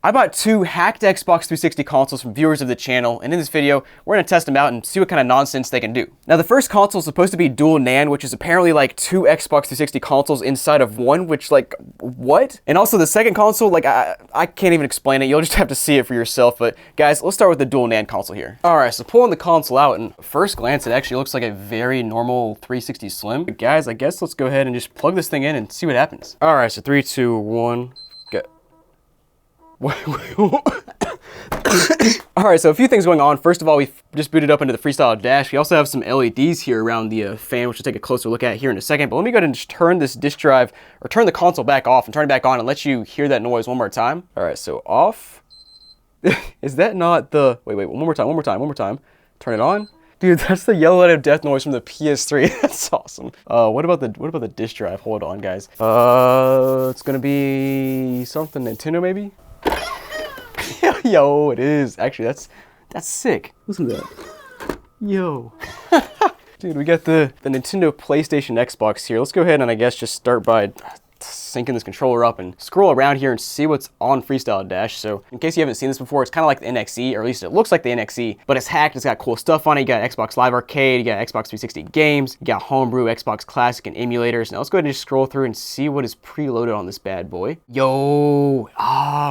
I bought 2 hacked Xbox 360 consoles from viewers of the channel, and in this video, we're going to test them out and see what kind of nonsense they can do. Now, the first console is supposed to be dual NAND, which is apparently like 2 Xbox 360 consoles inside of one, which like, what? And also the second console, like, I can't even explain it. You'll just have to see it for yourself, but guys, let's start with the dual NAND console here. All right, so pulling the console out, and at first glance, it actually looks like a very normal 360 Slim. But guys, I guess let's go ahead and just plug this thing in and see what happens. All right, so 3, 2, 1, go. Alright, so a few things going on. First of all, we just booted up into the Freestyle dash. We also have some LEDs here around the fan, which we'll take a closer look at here in a second. But let me go ahead and just turn this disk drive, or turn the console back off and turn it back on and let you hear that noise one more time. Alright, so off. Is that not the... Wait, one more time. Turn it on. Dude, that's the yellow light of death noise from the PS3. That's awesome. What about the disk drive? Hold on, guys. It's gonna be something Nintendo, maybe? Yo, it is. Actually, that's sick. Listen to that. Yo. Dude, we got the Nintendo PlayStation Xbox here. Let's go ahead and I guess just start by syncing this controller up and scroll around here and see what's on Freestyle Dash. So in case you haven't seen this before, it's kind of like the NXE, or at least it looks like the NXE, but it's hacked. It's got cool stuff on it. You got Xbox Live Arcade, you got Xbox 360 games, you got homebrew, Xbox Classic, and emulators. Now let's go ahead and just scroll through and see what is preloaded on this bad boy. Yo,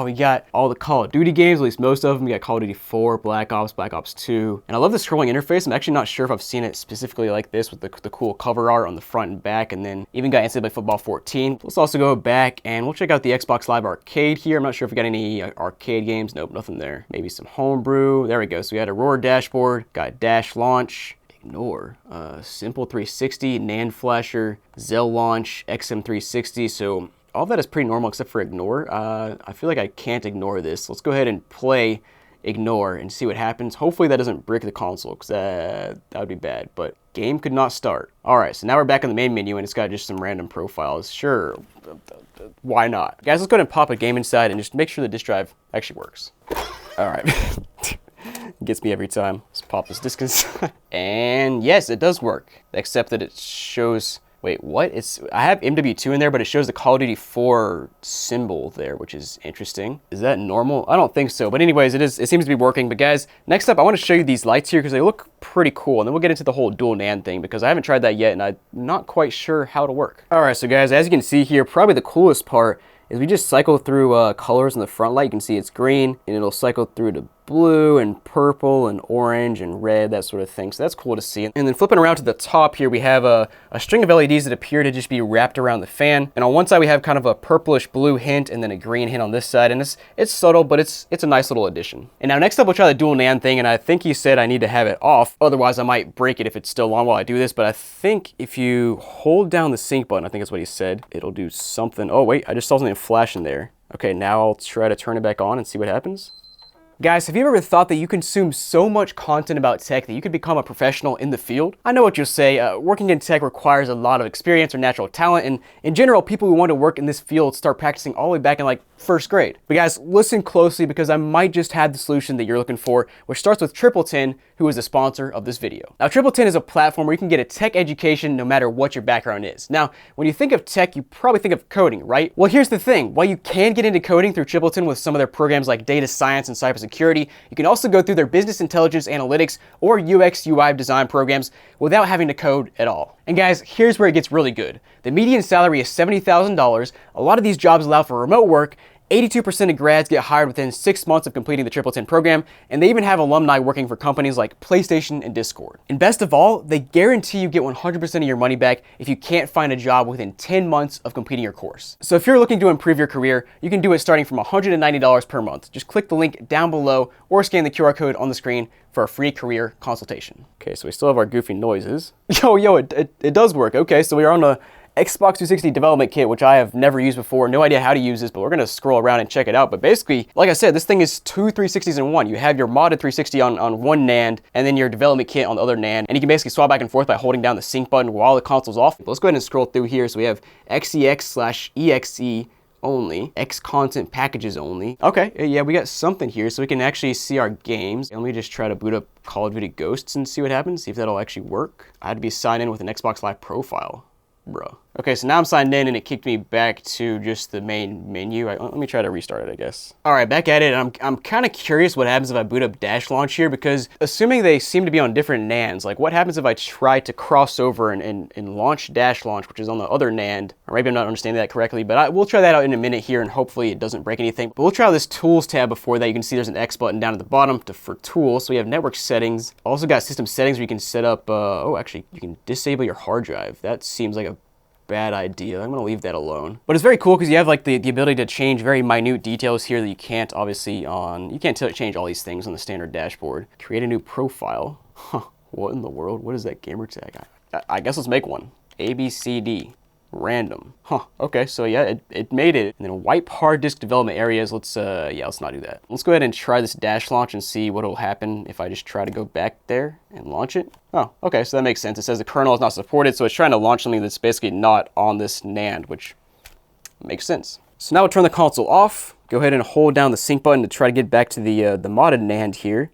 we got all the Call of Duty games, at least most of them. We got Call of Duty 4, Black Ops 2, and I love the scrolling interface. I'm actually not sure if I've seen it specifically like this with the cool cover art on the front and back, and then even got NCAA Football 14. Let's also go back and we'll check out the Xbox Live Arcade here. I'm not sure if we got any arcade games. Nope, nothing there. Maybe some homebrew. There we go. So we had Aurora dashboard, got Dash Launch, Ignore, Simple 360, NAND Flasher, Zell Launch, XM360. So all of that is pretty normal except for Ignore. I feel like I can't ignore this. Let's go ahead and play Ignore and see what happens. Hopefully that doesn't break the console, because that would be bad, but game could not start. All right, so now we're back in the main menu and it's got just some random profiles. Sure, why not? Guys, let's go ahead and pop a game inside and just make sure the disk drive actually works. All right. Gets me every time. Let's pop this disk inside. And yes, it does work, except that it shows... Wait, what? I have MW2 in there, but it shows the Call of Duty 4 symbol there, which is interesting. Is that normal? I don't think so. But anyways, it seems to be working. But guys, next up, I want to show you these lights here because they look pretty cool. And then we'll get into the whole dual NAND thing because I haven't tried that yet and I'm not quite sure how to work. All right, so guys, as you can see here, probably the coolest part is we just cycle through colors in the front light. You can see it's green and it'll cycle through to blue and purple and orange and red, that sort of thing. So that's cool to see. And then flipping around to the top here, we have a string of LEDs that appear to just be wrapped around the fan. And on one side, we have kind of a purplish blue hint and then a green hint on this side. And it's subtle, but it's a nice little addition. And now next up, we'll try the dual NAND thing. And I think he said I need to have it off. Otherwise, I might break it if it's still on while I do this. But I think if you hold down the sync button, I think that's what he said, it'll do something. Oh, wait, I just saw something flashing there. Okay, now I'll try to turn it back on and see what happens. Guys, have you ever thought that you consume so much content about tech that you could become a professional in the field? I know what you'll say, working in tech requires a lot of experience or natural talent, and in general, people who want to work in this field start practicing all the way back in like first grade. But guys, listen closely because I might just have the solution that you're looking for, which starts with Triple10, who is the sponsor of this video. Now, Triple10 is a platform where you can get a tech education no matter what your background is. Now, when you think of tech, you probably think of coding, right? Well, here's the thing. While you can get into coding through Triple10 with some of their programs like data science and cybersecurity, you can also go through their business intelligence analytics or UX UI design programs without having to code at all. And guys, here's where it gets really good. The median salary is $70,000. A lot of these jobs allow for remote work. 82% of grads get hired within 6 months of completing the Triple10 program, and they even have alumni working for companies like PlayStation and Discord. And best of all, they guarantee you get 100% of your money back if you can't find a job within 10 months of completing your course. So if you're looking to improve your career, you can do it starting from $190 per month. Just click the link down below or scan the QR code on the screen for a free career consultation. Okay, so we still have our goofy noises. Yo, it does work. Okay, so we are on the Xbox 360 development kit, which I have never used before. No idea how to use this, but we're going to scroll around and check it out. But basically, like I said, this thing is 2 360s in one. You have your modded 360 on one NAND and then your development kit on the other NAND. And you can basically swap back and forth by holding down the sync button while the console's off. But let's go ahead and scroll through here. So we have XEX/EXE only, X content packages only. Okay, yeah, we got something here so we can actually see our games. And let me just try to boot up Call of Duty Ghosts and see what happens, see if that'll actually work. I had to be signed in with an Xbox Live profile, bro. Okay, so now I'm signed in and it kicked me back to just the main menu. Let me try to restart it, I guess. All right, back at it. I'm kind of curious what happens if I boot up Dash Launch here, because assuming they seem to be on different NANDs, like what happens if I try to cross over and launch Dash Launch, which is on the other NAND, or maybe I'm not understanding that correctly, but we'll try that out in a minute here and hopefully it doesn't break anything. But we'll try this Tools tab before that. You can see there's an X button down at the bottom for Tools. So we have Network Settings. Also got System Settings where you can set up, oh, actually, you can disable your hard drive. That seems like a bad idea. I'm gonna leave that alone. But it's very cool because you have like the ability to change very minute details here that you can't obviously you can't change all these things on the standard dashboard. Create a new profile. Huh, what in the world? What is that gamer tag? I guess let's make one. ABCD. Random. Huh, okay, so yeah, it made it. And then wipe hard disk development areas. Let's not do that. Let's go ahead and try this Dash Launch and see what will happen if I just try to go back there and launch it. Oh, okay, so that makes sense. It says the kernel is not supported, so it's trying to launch something that's basically not on this NAND, which makes sense. So now we'll turn the console off. Go ahead and hold down the sync button to try to get back to the modded NAND here.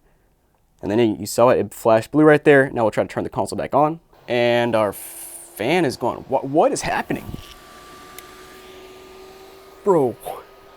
And then you saw it flashed blue right there. Now we'll try to turn the console back on. And our fan is going. What is happening? Bro.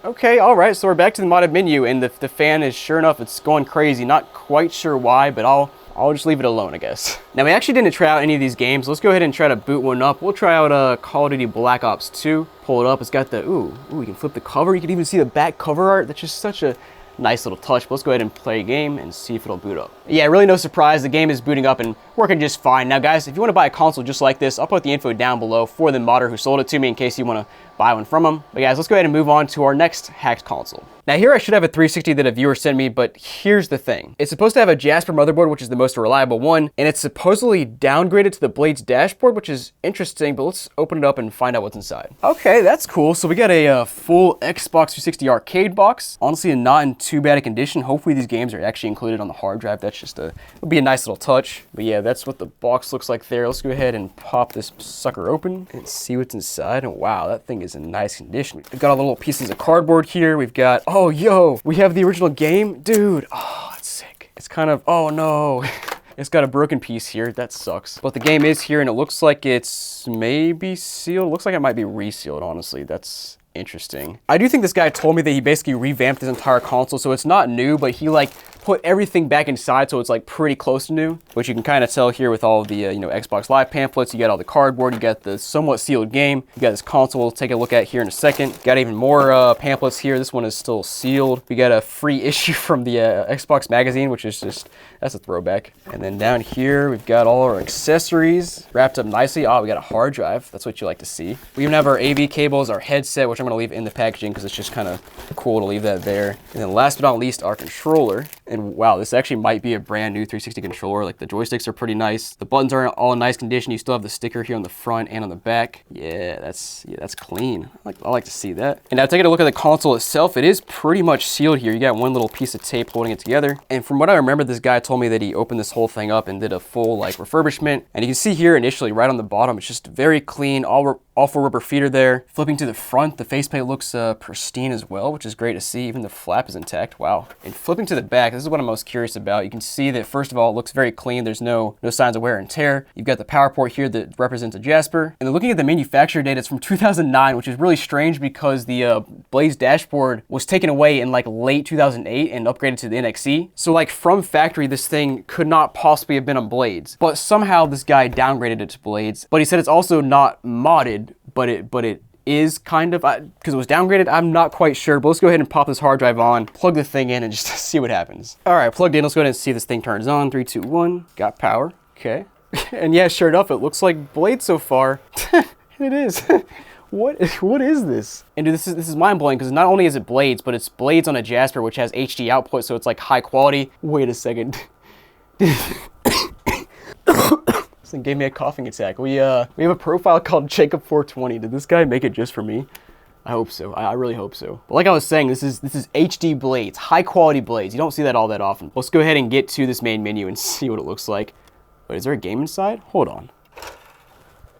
Okay, all right, so we're back to the modded menu, and the fan is, sure enough, it's going crazy. Not quite sure why, but I'll just leave it alone, I guess. Now, we actually didn't try out any of these games. Let's go ahead and try to boot one up. We'll try out Call of Duty Black Ops 2. Pull it up. It's got the, ooh, you can flip the cover. You can even see the back cover art. That's just such a nice little touch. But let's go ahead and play a game and see if it'll boot up. Yeah, really no surprise. The game is booting up and working just fine. Now, guys, if you want to buy a console just like this, I'll put the info down below for the modder who sold it to me in case you want to buy one from him. But guys, let's go ahead and move on to our next hacked console. Now here I should have a 360 that a viewer sent me, but here's the thing. It's supposed to have a Jasper motherboard, which is the most reliable one, and it's supposedly downgraded to the Blade's dashboard, which is interesting, but let's open it up and find out what's inside. Okay, that's cool. So we got a full Xbox 360 arcade box. Honestly, not in too bad a condition. Hopefully these games are actually included on the hard drive. That's just it'll be a nice little touch. But yeah, that's what the box looks like there. Let's go ahead and pop this sucker open and see what's inside. And wow, that thing is in nice condition. We've got all the little pieces of cardboard here. We've got, oh, yo, we have the original game. Dude, oh, that's sick. It's kind of, oh no. It's got a broken piece here. That sucks. But the game is here and it looks like it's maybe sealed. It looks like it might be resealed, honestly. That's interesting. I do think this guy told me that he basically revamped his entire console, so it's not new, but he like put everything back inside, so it's like pretty close to new, which you can kind of tell here with all of the Xbox Live pamphlets. You got all the cardboard, you got the somewhat sealed game, you got this console we'll take a look at here in a second. Got even more pamphlets here. This one is still sealed. We got a free issue from the Xbox magazine, which is just, that's a throwback. And then down here we've got all our accessories wrapped up nicely. Oh, we got a hard drive. That's what you like to see. We even have our AV cables, our headset, which I'm gonna leave in the packaging because it's just kind of cool to leave that there. And then last but not least, our controller. And wow, this actually might be a brand new 360 controller. Like the joysticks are pretty nice. The buttons are all in nice condition. You still have the sticker here on the front and on the back. Yeah, that's clean. I like to see that. And now taking a look at the console itself, it is pretty much sealed here. You got one little piece of tape holding it together. And from what I remember, this guy told me that he opened this whole thing up and did a full like refurbishment. And you can see here initially right on the bottom, it's just very clean, all full rubber feeder there. Flipping to the front, the faceplate looks pristine as well, which is great to see. Even the flap is intact. Wow. And flipping to the back, this is what I'm most curious about. You can see that first of all, it looks very clean. There's no signs of wear and tear. You've got the power port here that represents a Jasper. And then looking at the manufacturer date, it's from 2009, which is really strange because the Blaze dashboard was taken away in like late 2008 and upgraded to the NXE. So like from factory, this thing could not possibly have been on Blades, but somehow this guy downgraded it to Blades. But he said it's also not modded, but it is kind of, because it was downgraded, I'm not quite sure, but let's go ahead and pop this hard drive on, plug the thing in, and just see what happens. All right, plugged in, let's go ahead and see if this thing turns on. 3, 2, 1, got power, okay. And yeah, sure enough, it looks like Blade so far. It is. What is this? And dude, this is mind-blowing because not only is it Blades, but it's Blades on a Jasper, which has HD output, so it's like high quality. Wait a second. This thing gave me a coughing attack. We have a profile called Jacob420. Did this guy make it just for me? I hope so. I really hope so. But like I was saying, this is HD Blades, high quality Blades. You don't see that all that often. Let's go ahead and get to this main menu and see what it looks like. Wait, is there a game inside? Hold on.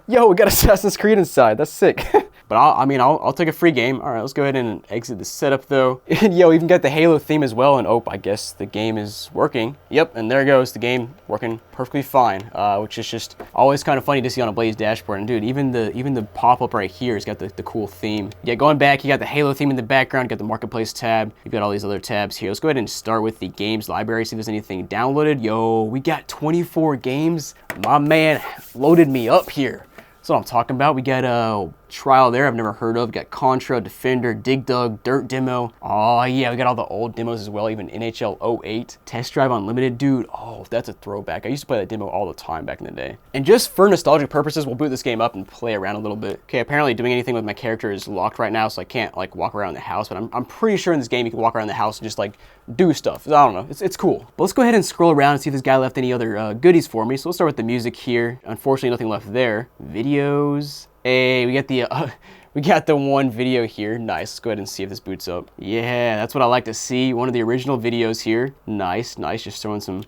Yo, we got Assassin's Creed inside. That's sick. But I'll take a free game. All right, let's go ahead and exit the setup though. And yo, even got the Halo theme as well. And oh, I guess the game is working. Yep, and there goes the game working perfectly fine, which is just always kind of funny to see on a Blaze dashboard. And dude, even the pop-up right here has got the cool theme. Yeah, going back, you got the Halo theme in the background, you got the Marketplace tab, you've got all these other tabs here. Let's go ahead and start with the games library, see if there's anything downloaded. Yo, we got 24 games. My man loaded me up here. That's what I'm talking about. We got a trial there I've never heard of. We got Contra, Defender, Dig Dug, Dirt Demo. Oh yeah, we got all the old demos as well, even NHL 08. Test Drive Unlimited, dude. Oh, that's a throwback. I used to play that demo all the time back in the day. And just for nostalgic purposes, we'll boot this game up and play around a little bit. Okay, apparently doing anything with my character is locked right now, so I can't like walk around the house, but I'm pretty sure in this game you can walk around the house and just like do stuff. I don't know, it's cool. But let's go ahead and scroll around and see if this guy left any other goodies for me. So let's start with the music here. Unfortunately, nothing left there. Videos. Hey, we got the one video here. Nice. Let's go ahead and see if this boots up. Yeah, that's what I like to see. One of the original videos here. Nice, nice. Just throwing some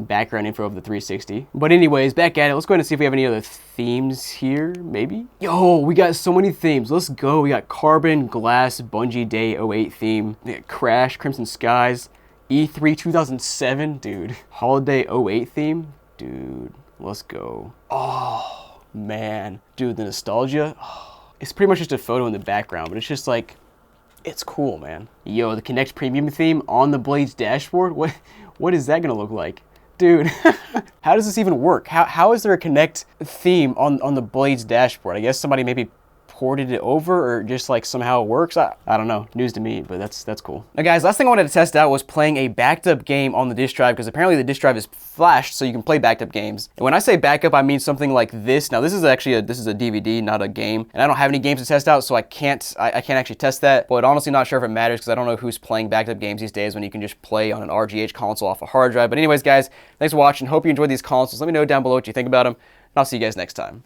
background info of the 360. But anyways, back at it. Let's go ahead and see if we have any other themes here, maybe. Yo, we got so many themes. Let's go. We got Carbon, Glass, Bungie Day 08 theme. We got Crash, Crimson Skies, E3 2007, dude. Holiday 08 theme, dude. Let's go. Oh. Man, dude, the nostalgia, it's pretty much just a photo in the background, but it's just like, it's cool, man. Yo, the Connect Premium theme on the Blaze dashboard, what is that gonna look like? Dude, how does this even work? How is there a Connect theme on the Blaze dashboard? I guess somebody maybe ported it over or just like somehow it works. I don't know, news to me, but that's cool. Now guys, last thing I wanted to test out was playing a backed up game on the disk drive, because apparently the disk drive is flashed so you can play backed up games. And when I say backup, I mean something like this. Now this is actually this is a DVD, not a game, and I don't have any games to test out, so I can't actually test that. But honestly, not sure if it matters, because I don't know who's playing backed up games these days when you can just play on an RGH console off a hard drive. But anyways guys, thanks for watching. Hope you enjoyed these consoles. Let me know down below what you think about them, and I'll see you guys next time.